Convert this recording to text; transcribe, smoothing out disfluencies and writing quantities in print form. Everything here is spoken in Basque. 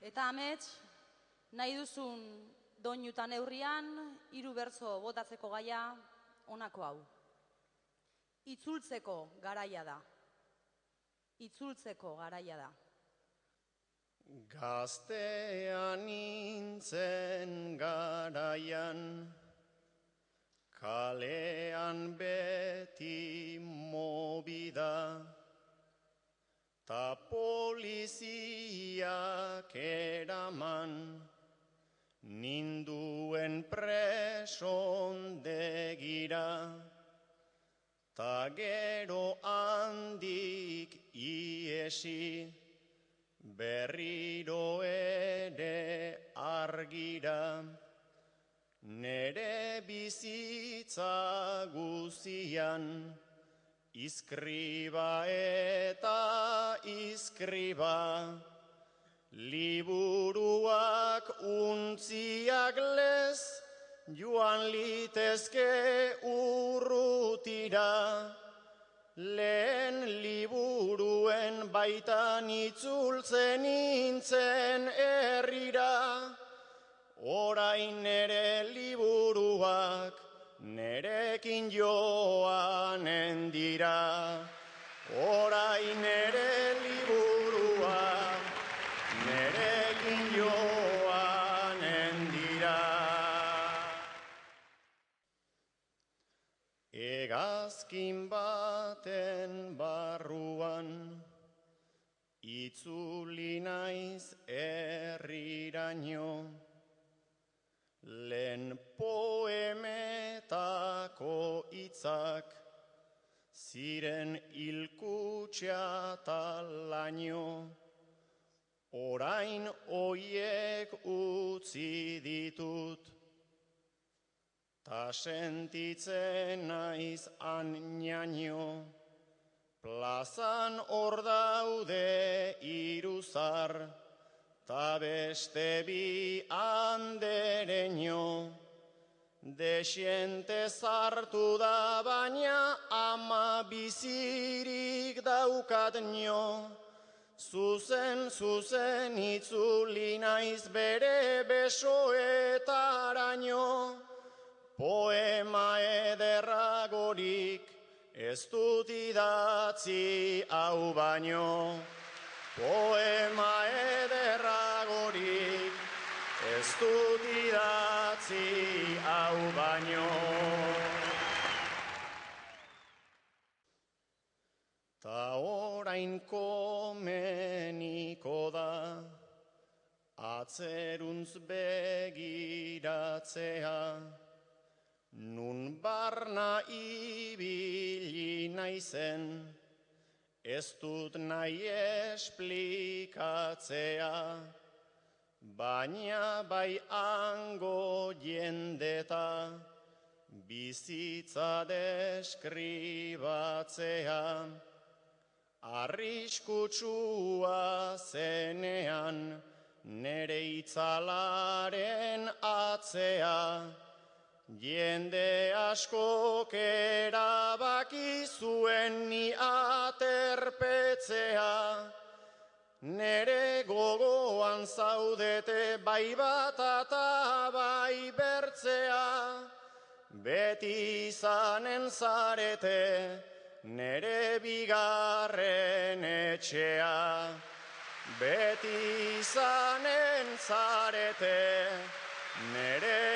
Eta amets, nahi duzun doinutan neurrian, 3 bertso botatzeko gaia honako hau. Itzultzeko garaia da. Itzultzeko garaia da. Gaztea nintzen garaian, kalean beti mobida, ta poliziak eraman, ninduen presondegira, ta gero handik iesi, berriro ere argira, nere bizitza guzian, iskriba eta iskriba, liburuak untziak lez, joan litezke urrutira, lehen liburuen baitan itzultzen nintzen herrira, orain nere liburuak nerekin joanen dira, orain nere liburuak nerekin joanen dira. Hegazkin baten barruan, itzuli naiz herriraino, lehen poemetako hitzak, ziren hilkutxa talaino, orain oiek utzi ditut, ta sentitzen naiz añaño, plazan hor daude 3 zar, ta beste 2 andereño, desiente zartu da baina ama bizirik daukat nio, zuzen itzuli naiz bere besoetaraino, poema ederragorik ez dut idatzi hau baino, poema ederragorik ez dut idatzi hau baino. Ta orain komeniko da, atzeruntz begiratzea, nun barna ibili naizen, ez dut nahi esplikatzea, baina bai hango jendeta, bizitza deskribatzea, arriskutsua zenean, nere itzalaren atzea, jende askok erabaki zuen ni aterpetzea, nere gogoan zaudete bai bat eta bai bertzea, beti izanen zarete nere bigarren etxea, beti izanen zarete nere